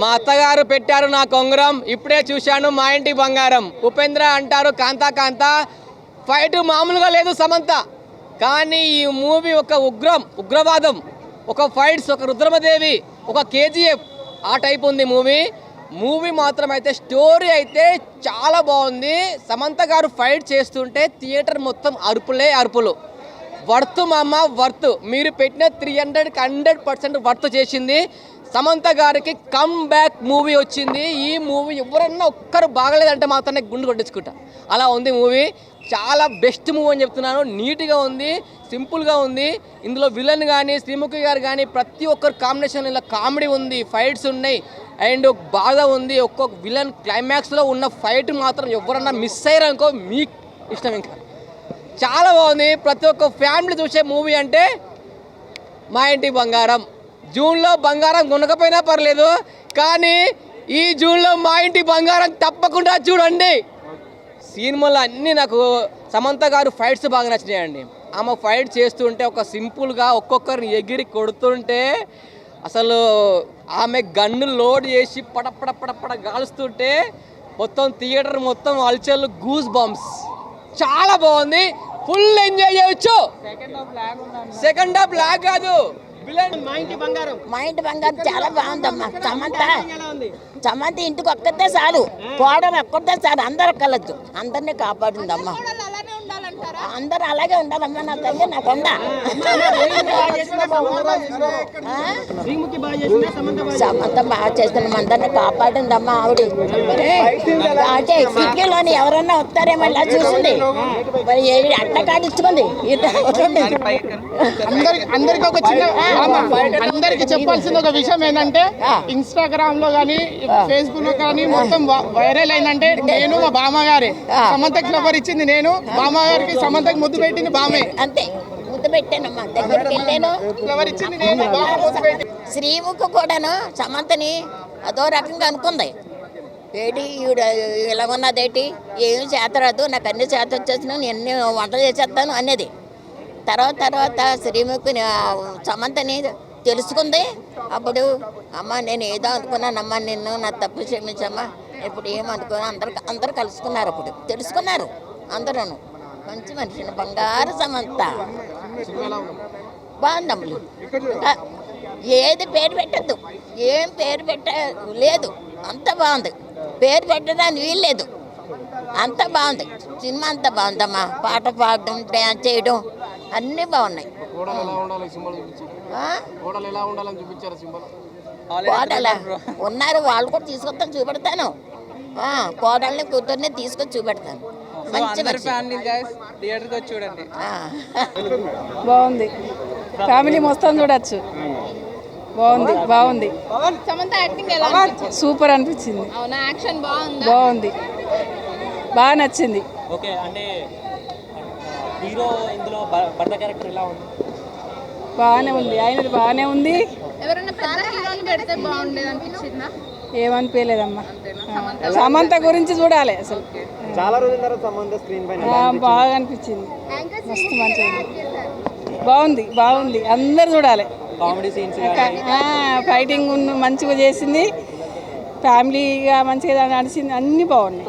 మా అత్తగారు పెట్టారు నా కొంగరం, ఇప్పుడే చూశాను మా ఇంటి బంగారం. ఉపేంద్ర అంటారు కాంతా కాంతా, ఫైట్ మామూలుగా లేదు సమంత. కానీ ఈ మూవీ ఒక ఉగ్రవాదం, ఒక ఫైట్స్, ఒక రుద్రమదేవి, ఒక కేజీఎఫ్ ఆ టైప్ ఉంది మూవీ మాత్రం అయితే స్టోరీ అయితే చాలా బాగుంది. సమంత గారు ఫైట్ చేస్తుంటే థియేటర్ మొత్తం అరుపులు. వర్త్ మామ వర్త్, మీరు పెట్టిన 300కి 100% వర్త్ చేసింది. సమంత గారికి కమ్ బ్యాక్ మూవీ వచ్చింది. ఈ మూవీ ఎవరన్నా ఒక్కరు బాగలేదంటే మాత్రమే గుండు కొట్టించుకుంటా, అలా ఉంది మూవీ. చాలా బెస్ట్ మూవీ అని చెప్తున్నాను. నీట్గా ఉంది, సింపుల్గా ఉంది. ఇందులో విలన్ కానీ శ్రీముఖి గారు కానీ ప్రతి ఒక్కరు కాంబినేషన్, ఇలా కామెడీ ఉంది, ఫైట్స్ ఉన్నాయి అండ్ బాగా ఉంది. ఒక్కొక్క విలన్ క్లైమాక్స్లో ఉన్న ఫైట్ మాత్రం ఎవరన్నా మిస్ అయ్యారనుకో మీకు ఇష్టం. ఇంకా చాలా బాగుంది. ప్రతి ఒక్క ఫ్యామిలీ చూసే మూవీ అంటే మా ఇంటి బంగారం. జూన్లో బంగారం కొనకపోయినా పర్లేదు, కానీ ఈ జూన్లో మా ఇంటి బంగారం తప్పకుండా చూడండి. సినిమాలో అన్నీ నాకు సమంత గారు ఫైట్స్ బాగా నచ్చినాయండి. ఆమె ఫైట్ చేస్తుంటే ఒక సింపుల్గా ఒక్కొక్కరిని ఎగిరి కొడుతుంటే, అసలు ఆమె గన్ను లోడ్ చేసి పడపడ గాలుస్తుంటే మొత్తం థియేటర్ మొత్తం అల్చర్లు, గూస్ బంప్స్, చాలా బాగుంది. ఫుల్ ఎంజాయ్ చేయొచ్చు. సెకండ్ హాఫ్ లాగ్ కాదు, మా ఇంటి బంగారం చాలా బాగుందమ్మా. సమంత ఇంటికి ఒక్కతే చాలు, పోవడం ఒక్కతే చాలు, అందరు కలదు, అందరినీ కాపాడిందమ్మా. అందరూ అలాగే ఉండాలమ్మా. నా తల్లి నా కొండ. సమంత బాగా చేస్తున్న అందరినీ కాపాడిందమ్మా ఆవిడ. అంటే సిటీలోని ఎవరన్నా వస్తారేమో ఇలా చూసింది, మరి అట్ట కాడించుకుంది. అందరికి ఒక చిన్న, అందరికి చెప్పాల్సిన ఒక విషయం ఏంటంటే, ఇన్స్టాగ్రామ్ లో కానీ ఫేస్బుక్ లో కానీ మొత్తం వైరల్ అయిందంటే, నేను మా బామ్మగారే సమంతకి ఫ్లవర్ ఇచ్చింది, నేను బామ్మగారికి సమంతకి ముద్దు పెట్టింది బామే. అంతే, ముద్దు పెట్టానమ్మా, దగ్గరికి వెళ్ళాను, ఫ్లవర్ ఇచ్చింది నేను. శ్రీముఖి కూడాను సమంతని అదో రకంగా అనుకుంది. ఏంటి ఈవిడ ఇలా ఉన్నదేంటి, ఏమి చేతరాదు, నాకు అన్ని చేత వచ్చేసిన, నేను ఎన్ని వంటలు చేసేస్తాను అనేది. తర్వాత శ్రీముఖిని సమంతని తెలుసుకుంది. అప్పుడు అమ్మ నేను ఏదో అనుకున్నానమ్మా, నిన్ను నా తప్పు క్షమించమ్మా, ఇప్పుడు ఏమనుకున్నా, అందరు కలుసుకున్నారు. అప్పుడు తెలుసుకున్నారు అందరూ. మంచి మనిషిని, బంగారు సమంత. బాగుందమ్ములు. ఏది పేరు పెట్టద్దు, ఏం పేరు పెట్ట లేదు, అంత బాగుంది. పేరు పెట్టడానికి వీల్లేదు, అంత బాగుంది. సినిమా అంతా బాగుందమ్మా. పాట పాడడం, డ్యాన్స్ చేయడం అన్నీ బాగున్నాయి. కోడలా ఉన్నారు, వాళ్ళు కూడా తీసుకొస్తాను, చూపెడతాను. కోడల్ని కూతుర్ని తీసుకొని చూపెడతాను. బాగుంది, ఫ్యామిలీ మొత్తం చూడొచ్చు. బాగుంది. సూపర్ అనిపించింది. బాగుంది, బాగా నచ్చింది. బాగానే ఉంది, ఆయనది బాగానే ఉంది. ఏమనిపించలేదమ్మా. సమంత గురించి చూడాలి అసలు. చాలా రోజుల తర్వాత సమంత స్క్రీన్ పైన బాగా అనిపించింది. మస్తు మంచిగా బాగుంది. అందరు చూడాలి. కామెడీ సీన్స్, ఫైటింగ్ మంచిగా చేసింది, ఫ్యామిలీగా మంచిగా నడిచింది, అన్నీ బాగున్నాయి.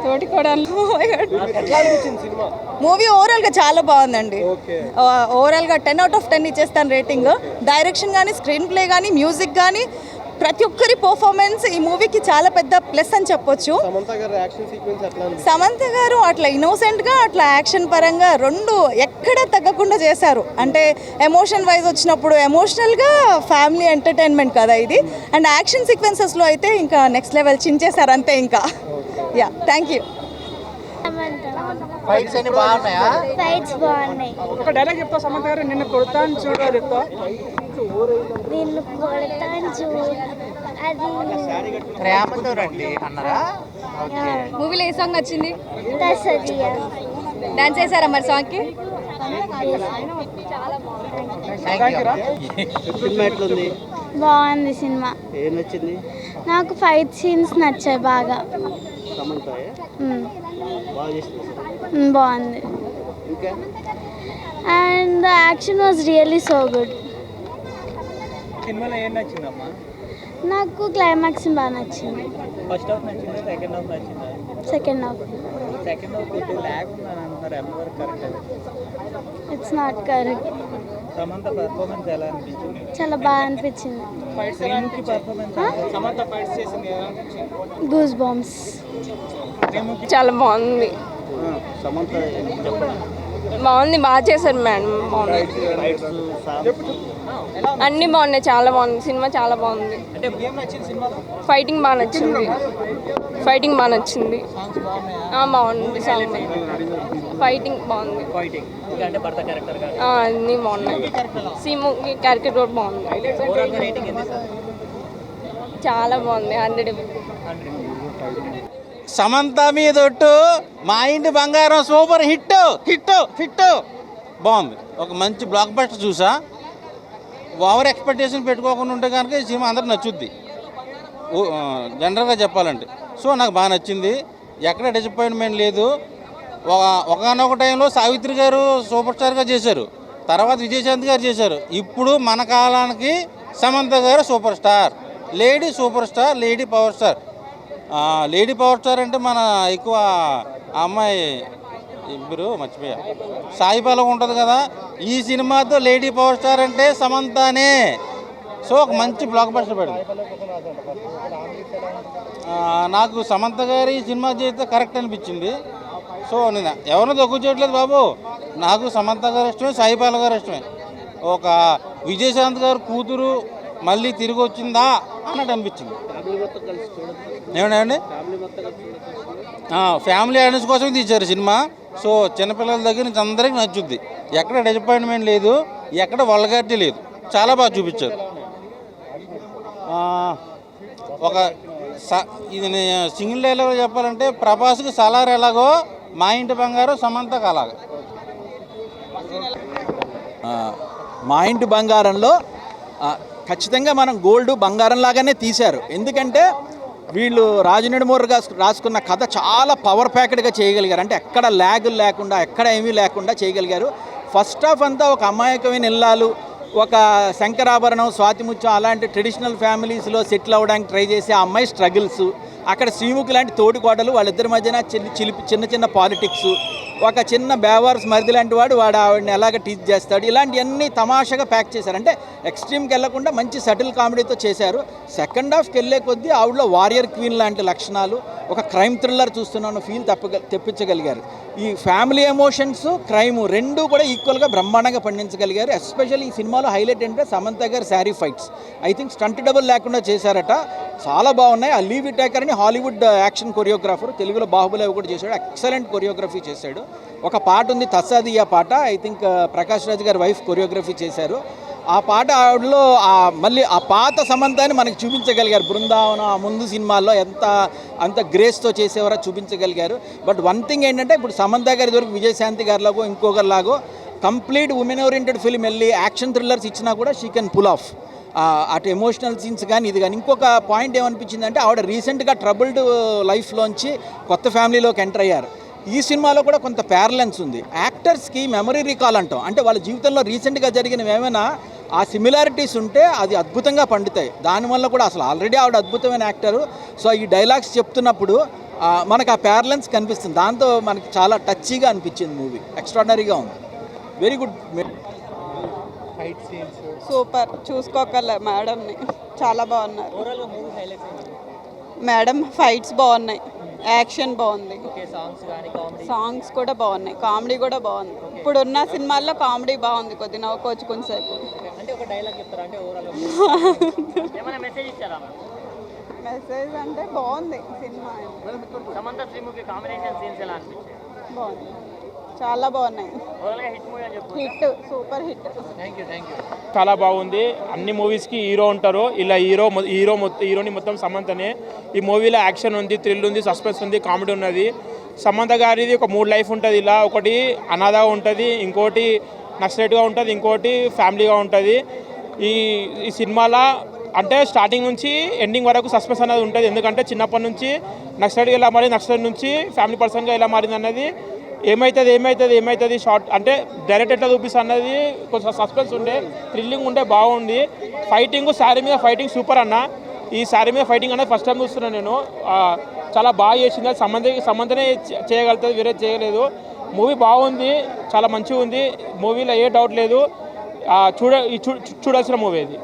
తోటికోడలు మూవీ ఓవరాల్గా చాలా బాగుందండి. ఓవరాల్గా 10 out of 10 ఇచ్చేస్తాను రేటింగ్. డైరెక్షన్ కానీ, స్క్రీన్ ప్లే కానీ, మ్యూజిక్ కానీ, ప్రతి ఒక్కరి పర్ఫార్మెన్స్ ఈ మూవీకి చాలా పెద్ద ప్లస్ అని చెప్పొచ్చు. సమంత గారు అట్లా ఇన్నోసెంట్గా, అట్లా యాక్షన్ పరంగా రెండు ఎక్కడ తగ్గకుండా చేశారు. అంటే ఎమోషన్ వైజ్ వచ్చినప్పుడు ఎమోషనల్గా, ఫ్యామిలీ ఎంటర్టైన్మెంట్ కదా ఇది. అండ్ యాక్షన్ సీక్వెన్సెస్లో అయితే ఇంకా నెక్స్ట్ లెవెల్ చించేశారు అంతే. ఇంకా యా, థ్యాంక్ యూ. ఫైట్స్ అన్ని బాగున్నాయా? ఫైట్స్ బాగున్నాయి. ఒక డైలాగ్ చెప్తా సమంత గారు, నిన్ను కొడతాను చూడు చెప్తా. నిన్ను కొడతాను చూడు, అది ప్రేమతో రండి అన్నారా? మూవీలో ఏ సాంగ్ నచ్చింది? తసదియా. డాన్స్ చేశారా మరి సాంగ్కి? సినిమా ఎట్లుంది? బాగుంది సినిమా. ఏం నచ్చింది? నాకు ఫైట్ సీన్స్ నచ్చాయి బాగా. సమంత బాగా చేసింది. బాగుంది. ఇంకా and the action was really so good. సినిమాలో ఏం నచ్చిందమ్మా? నాకు క్లైమాక్స్ బాగా నచ్చింది. ఫస్ట్ హాఫ్ నచ్చిందా సెకండ్ హాఫ్ నచ్చిందా? Second half. సెకండ్ హాఫ్ కొద్దిగా ల్యాగ్ ఉందని అంటున్నారు, ఎంతవరకు కరెక్ట్ అది? It's not correct. Samantha performance ఎలా అనిపించింది? చాలా బాగా అనిపించింది. శ్రీముఖి పర్ఫార్మెన్స్ సమంత ఫైట్స్ చేసింది ఎలా అనిపించింది? Goose bumps. శ్రీముఖి చాలా బాగుంది, సమంత చెప్పండి. బాగుంది, బాగా చేశారు మేడం. బాగుంది, ఫైట్స్ అన్నీ బాగున్నాయి, చాలా బాగుంది సినిమా, చాలా బాగుంది. అంటే ఏం నచ్చింది సినిమాలో? ఫైటింగ్ బాగా నచ్చింది, ఫైటింగ్ బాగా నచ్చింది. సాంగ్స్ బాగున్నాయా? బాగుంది సాంగ్, ఫైటింగ్ బాగుంది. ఫైటింగ్ ఇంకా అంటే భర్త క్యారెక్టర్ కానీ అన్నీ బాగున్నాయి. సీము క్యారెక్టర్ కూడా బాగుంది. ఓవరాల్గా రేటింగ్ ఎంత? చాలా బాగుంది, 100. సమంత మీద ఒట్టు, మా ఇంటి బంగారం సూపర్ హిట్ హిట్ హిట్. బాగుంది, ఒక మంచి బ్లాక్ బస్టర్ చూసా. ఓవర్ ఎక్స్పెక్టేషన్ పెట్టుకోకుండా ఉంటే కనుక ఈ సినిమా అందరికి నచ్చుద్ది జనరల్గా చెప్పాలంటే. సో నాకు బాగా నచ్చింది, ఎక్కడ డిసప్పాయింట్మెంట్ లేదు. ఒకనొక టైంలో సావిత్రి గారు సూపర్ స్టార్గా చేశారు, తర్వాత విజయశాంతి గారు చేశారు. ఇప్పుడు మన కాలానికి సమంత గారు super star, lady super star, lady power star. Lady power star అంటే మన ఎక్కువ ఆ అమ్మాయి ఇద్దరు మర్చిపోయా, సాయి పల్లవి ఉంటుంది కదా. ఈ సినిమాతో లేడీ పవర్ స్టార్ అంటే సమంతనే. సో ఒక మంచి బ్లాక్ బస్టర్ పడింది. నాకు సమంత గారి ఈ సినిమా చేస్తే కరెక్ట్ అనిపించింది. సో నేను ఎవరినో తక్కువ చేయట్లేదు బాబు, నాకు సమంత గారు ఇష్టమే, సాయి పల్లవి గారు ఇష్టమే. ఒక విజయశాంతి గారు కూతురు మళ్ళీ తిరిగి వచ్చిందా అన్నట్టు అనిపించింది. ఏమండి ఫ్యామిలీ ఆడియన్స్ కోసం తీశారు సినిమా. సో చిన్నపిల్లల దగ్గర నుంచి అందరికీ నచ్చుద్ది, ఎక్కడ డిసప్పాయింట్మెంట్ లేదు, ఎక్కడ వల్గారిటీ లేదు, చాలా బాగా చూపించారు. ఒక ఇది సింగిల్ డైలాగ్ చెప్పాలంటే ప్రభాస్కి సలార్ ఎలాగో మా ఇంటి బంగారం సమంతకు అలాగా. మా ఇంటి బంగారంలో ఖచ్చితంగా మనం గోల్డ్ బంగారం లాగానే తీశారు. ఎందుకంటే వీళ్ళు రాజనీడుమూరు రాసుకున్న కథ చాలా పవర్ ప్యాకెడ్గా చేయగలిగారు. అంటే ఎక్కడ ల్యాగులు లేకుండా, ఎక్కడ ఏమీ లేకుండా చేయగలిగారు. ఫస్ట్ హాఫ్ అంతా ఒక అమాయకమైన ఇల్లాలు, ఒక శంకరాభరణం, స్వాతిముత్యం అలాంటి ట్రెడిషనల్ ఫ్యామిలీస్లో సెటిల్ అవ్వడానికి ట్రై చేసే ఆ అమ్మాయి స్ట్రగుల్స్, అక్కడ శ్రీముఖి లాంటి తోడికోడలు, వాళ్ళిద్దరి మధ్యన చిన్న చిన్న పాలిటిక్స్, ఒక చిన్న బేవార్స్ మరిది లాంటి వాడు ఆవిడని ఎలాగ టీచ్ చేస్తాడు, ఇలాంటివన్నీ తమాషాగా ప్యాక్ చేశారు. అంటే ఎక్స్ట్రీమ్కి వెళ్లకుండా మంచి సటిల్ కామెడీతో చేశారు. సెకండ్ హాఫ్కి వెళ్ళే కొద్దీ ఆవిడలో వారియర్ క్వీన్ లాంటి లక్షణాలు, ఒక క్రైమ్ థ్రిల్లర్ చూస్తున్నాను ఫీల్ తెప్పించగలిగారు. ఈ ఫ్యామిలీ ఎమోషన్స్, క్రైమ్ రెండూ కూడా ఈక్వల్గా బ్రహ్మాండంగా పండించగలిగారు. ఎస్పెషల్లీ ఈ సినిమాలో హైలైట్ ఏంటంటే సమంత గారి sari fights, I think stunt double లేకుండా చేశారట, చాలా బాగున్నాయి. ఆ లీవ్ టేకర్ అని హాలీవుడ్ యాక్షన్ కొరియోగ్రాఫర్, తెలుగులో బాహుబలి కూడా చేశాడు, ఎక్సలెంట్ కొరియోగ్రఫీ చేశాడు. ఒక పాట ఉంది తస్సాదియా పాట, ఐ థింక్ ప్రకాష్ రాజ్ గారి వైఫ్ కొరియోగ్రఫీ చేశారు. ఆ పాట ఆవిడలో మళ్ళీ ఆ పాత సమంతాన్ని మనకి చూపించగలిగారు. బృందావనం ఆ ముందు సినిమాల్లో అంత గ్రేస్తో చేసేవారో చూపించగలిగారు. బట్ వన్ థింగ్ ఏంటంటే ఇప్పుడు సమంత గారి వరకు విజయశాంతి గారిలాగో ఇంకొకరిలాగో కంప్లీట్ ఉమెన్ ఓరియంటెడ్ ఫిల్మ్ వెళ్ళి యాక్షన్ థ్రిల్లర్స్ ఇచ్చినా కూడా షీ కెన్ పుల్ ఆఫ్. అటు ఎమోషనల్ సీన్స్ కానీ ఇది కానీ. ఇంకొక పాయింట్ ఏమనిపించిందంటే ఆవిడ రీసెంట్గా ట్రబుల్డ్ లైఫ్లోంచి కొత్త ఫ్యామిలీలోకి ఎంటర్ అయ్యారు. ఈ సినిమాలో కూడా కొంత ప్యారలెన్స్ ఉంది. యాక్టర్స్కి మెమరీ రీకాల్ అంటాం, అంటే వాళ్ళ జీవితంలో రీసెంట్గా జరిగినవి ఏమైనా ఆ సిమిలారిటీస్ ఉంటే అది అద్భుతంగా పండుతాయి. దానివల్ల కూడా అసలు ఆల్రెడీ ఆవిడ అద్భుతమైన యాక్టరు. సో ఈ డైలాగ్స్ చెప్తున్నప్పుడు మనకు ఆ ప్యారలెన్స్ కనిపిస్తుంది. దాంతో మనకి చాలా టచ్చీగా అనిపించింది మూవీ, ఎక్స్ట్రాడినరీగా ఉంది, వెరీ గుడ్. సూపర్, చూసుకోగల మేడంని, చాలా బాగున్నారు ఓవరాల్గా మూవీ హైలైట్స్ మేడం. ఫైట్స్ బాగున్నాయి, యాక్షన్ బాగుంది, సాంగ్స్ కానీ కామెడీ సాంగ్స్ కూడా బాగున్నాయి, కామెడీ కూడా బాగుంది. ఇప్పుడు ఉన్న సినిమాల్లో కామెడీ బాగుంది, కొద్ది నవ్వుకోవచ్చు కొంతసేపు. అంటే ఒక డైలాగ్ చెప్తారా? అంటే ఓవరాల్గా ఏమైనా మెసేజ్ ఇచ్చారా? మెసేజ్ అంటే బాగుంది cinema, Samantha Sreemukhi combination scenes ఎలా అనిపించాయి? బాగుంది, చాలా బాగున్నాయి. ఓవరాల్గా హిట్ మూవీ అని చెప్పు. Hit, super hit. Thank you. చాలా బాగుంది. అన్ని మూవీస్కి హీరో ఉంటారు, ఇలా హీరోని మొత్తం సమంతనే. ఈ మూవీలో యాక్షన్ ఉంది, థ్రిల్ ఉంది, సస్పెన్స్ ఉంది, కామెడీ ఉన్నది. సమంత గారిది ఒక 3 లైఫ్ ఉంటుంది. ఇలా ఒకటి అనాథగా ఉంటుంది, ఇంకోటి నక్సలైట్గా ఉంటుంది, ఇంకోటి ఫ్యామిలీగా ఉంటుంది. ఈ సినిమాలో అంటే స్టార్టింగ్ నుంచి ఎండింగ్ వరకు సస్పెన్స్ అనేది ఉంటుంది. ఎందుకంటే చిన్నప్పటి నుంచి నక్సలైట్గా ఎలా మారింది, నక్సలైట్ నుంచి ఫ్యామిలీ పర్సన్గా ఎలా మారింది అన్నది ఏమవుతుంది షార్ట్ అంటే డైరెక్ట్ ఎట్లా చూపిస్తా అన్నది కొంచెం సస్పెన్స్ ఉండే, థ్రిల్లింగ్ ఉండే, బాగుంది. ఫైటింగ్ శారీ మీద ఫైటింగ్ సూపర్ అన్న. ఈ శారీ మీద ఫైటింగ్ అనేది ఫస్ట్ టైం చూస్తున్నాను నేను. చాలా బాగా చేసింది. అది సమంతనే చేయగలుగుతుంది, వేరే చేయలేదు. మూవీ బాగుంది, చాలా మంచిగా ఉంది. మూవీలో ఏ డౌట్ లేదు. చూడాల్సిన మూవీ ఇది.